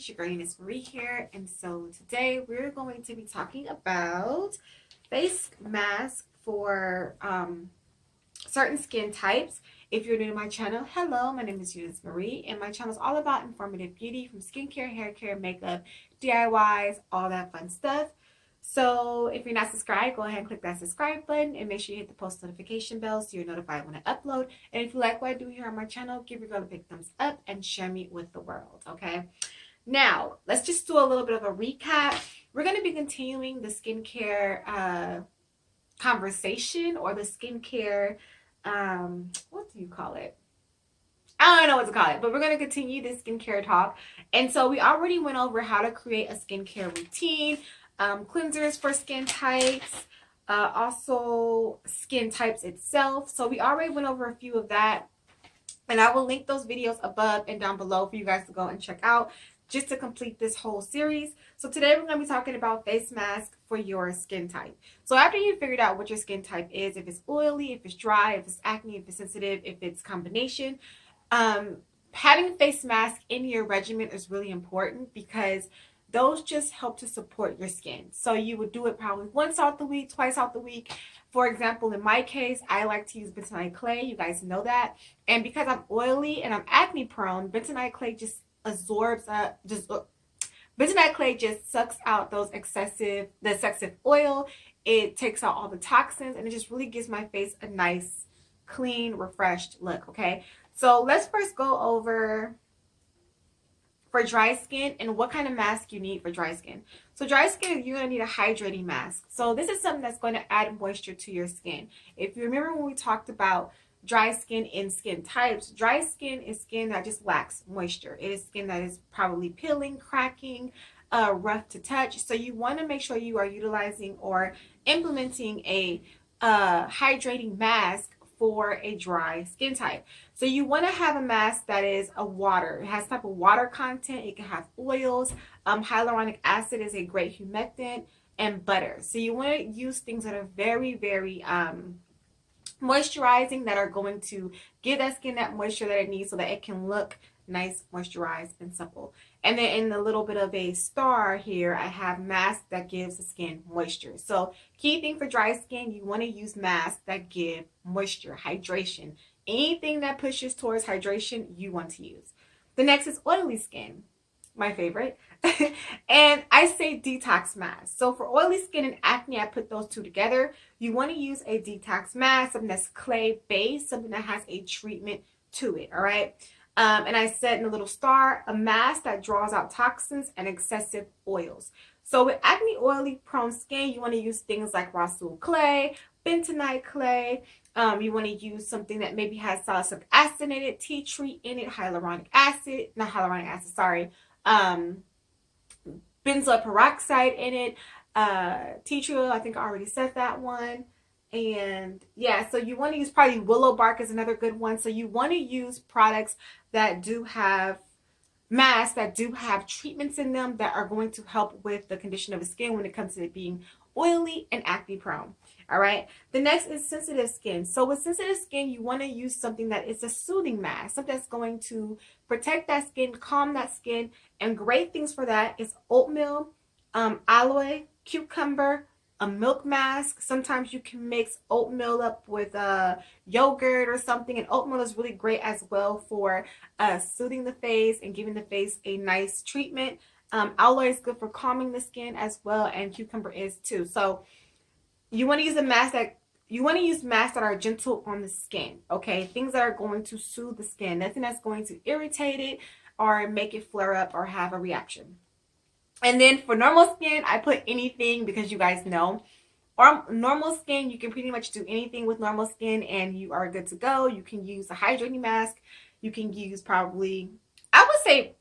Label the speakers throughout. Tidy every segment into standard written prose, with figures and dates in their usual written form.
Speaker 1: Beauties, your girl Euniycemari here, and so today we're going to be talking about face masks for certain skin types. If you're new to my channel, hello, my name is Euniycemari, and my channel is all about informative beauty, from skincare, hair care, makeup, DIYs, all that fun stuff. So if you're not subscribed, go ahead and click that subscribe button and make sure you hit the post notification bell so you're notified when I upload. And if you like what I do here on my channel, give your girl a big thumbs up and share me with the world, okay? Now, let's just do a little bit of a recap. We're going to be continuing the skincare conversation, or the skincare, what do you call it? I don't know what to call it, but we're going to continue this skincare talk. And so we already went over how to create a skincare routine, cleansers for skin types, also skin types itself. So we already went over a few of that, and I will link those videos above and down below for you guys to go and check out just to complete this whole series. So today we're going to be talking about face masks for your skin type. So after you figured out what your skin type is, if it's oily, if it's dry, if it's acne, if it's sensitive, if it's combination, having a face mask in your regimen is really important, because those just help to support your skin. So you would do it probably once out the week, twice out the week. For example, in my case, I like to use bentonite clay. You guys know that. And because I'm oily and I'm acne prone, bentonite clay just absorbs, bentonite clay just sucks out the excessive oil. It takes out all the toxins, and it just really gives my face a nice, clean, refreshed look, okay? So let's first go over for dry skin and what kind of mask you need for dry skin. So dry skin, you're going to need a hydrating mask. So this is something that's going to add moisture to your skin. If you remember when we talked about dry skin and skin types, dry skin is skin that just lacks moisture. It is skin that is probably peeling, cracking, rough to touch. So you want to make sure you are utilizing or implementing a hydrating mask for a dry skin type. So you want to have a mask that is a water. It has type of water content. It can have oils. Hyaluronic acid is a great humectant, and butter. So you want to use things that are very, very moisturizing, that are going to give that skin that moisture that it needs so that it can look nice, moisturized, and supple. And then in the little bit of a star here, I have mask that gives the skin moisture. So key thing for dry skin, you want to use masks that give moisture, hydration. Anything that pushes towards hydration, you want to use. The next is oily skin, my favorite. And I say detox mask. So for oily skin and acne, I put those two together. You want to use a detox mask, something that's clay based, something that has a treatment to it, all right? And I said in a little star, a mask that draws out toxins and excessive oils. So with acne oily prone skin, you want to use things like Rossul clay, bentonite clay. You want to use something that maybe has salicylic acid in it, tea tree in it, hyaluronic acid, not hyaluronic acid, sorry, benzoyl peroxide in it, tea tree oil, I think I already said that one. And yeah, so you want to use probably willow bark is another good one. So you want to use products that do have masks that do have treatments in them that are going to help with the condition of the skin when it comes to it being oily and acne prone. All right. The next is sensitive skin. So with sensitive skin, you want to use something that is a soothing mask, something that's going to protect that skin, calm that skin. And great things for that is oatmeal, aloe, cucumber, a milk mask. Sometimes you can mix oatmeal up with yogurt or something, and oatmeal is really great as well for soothing the face and giving the face a nice treatment. Aloe is good for calming the skin as well, and cucumber is too. So you want to use masks that are gentle on the skin, okay? Things that are going to soothe the skin, nothing that's going to irritate it or make it flare up or have a reaction. And then for normal skin, I put anything, because you guys know, or normal skin, you can pretty much do anything with normal skin and you are good to go. You can use a hydrating mask. You can use probably, I would say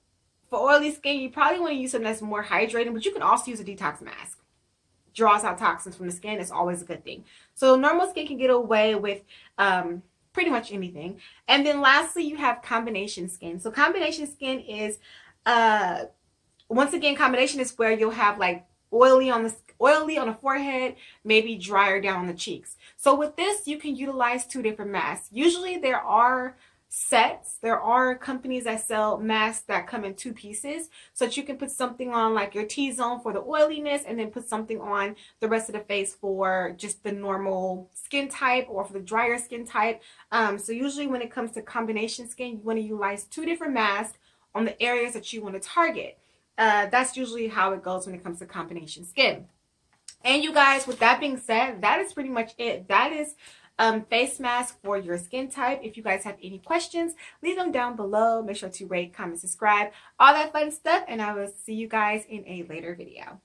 Speaker 1: for oily skin, you probably want to use something that's more hydrating, but you can also use a detox mask. Draws out toxins from the skin. It's always a good thing. So normal skin can get away with pretty much anything. And then lastly, you have combination skin. So combination skin is once again, combination is where you'll have like oily on the forehead, maybe drier down on the cheeks. So with this, you can utilize two different masks. Usually there are sets. There are companies that sell masks that come in 2 pieces, so that you can put something on like your T-zone for the oiliness, and then put something on the rest of the face for just the normal skin type or for the drier skin type. So usually when it comes to combination skin, you want to utilize 2 different masks on the areas that you want to target. That's usually how it goes when it comes to combination skin. And you guys, with that being said, that is pretty much it. That is face mask for your skin type. If you guys have any questions, leave them down below. Make sure to rate, comment, subscribe, all that fun stuff. And I will see you guys in a later video.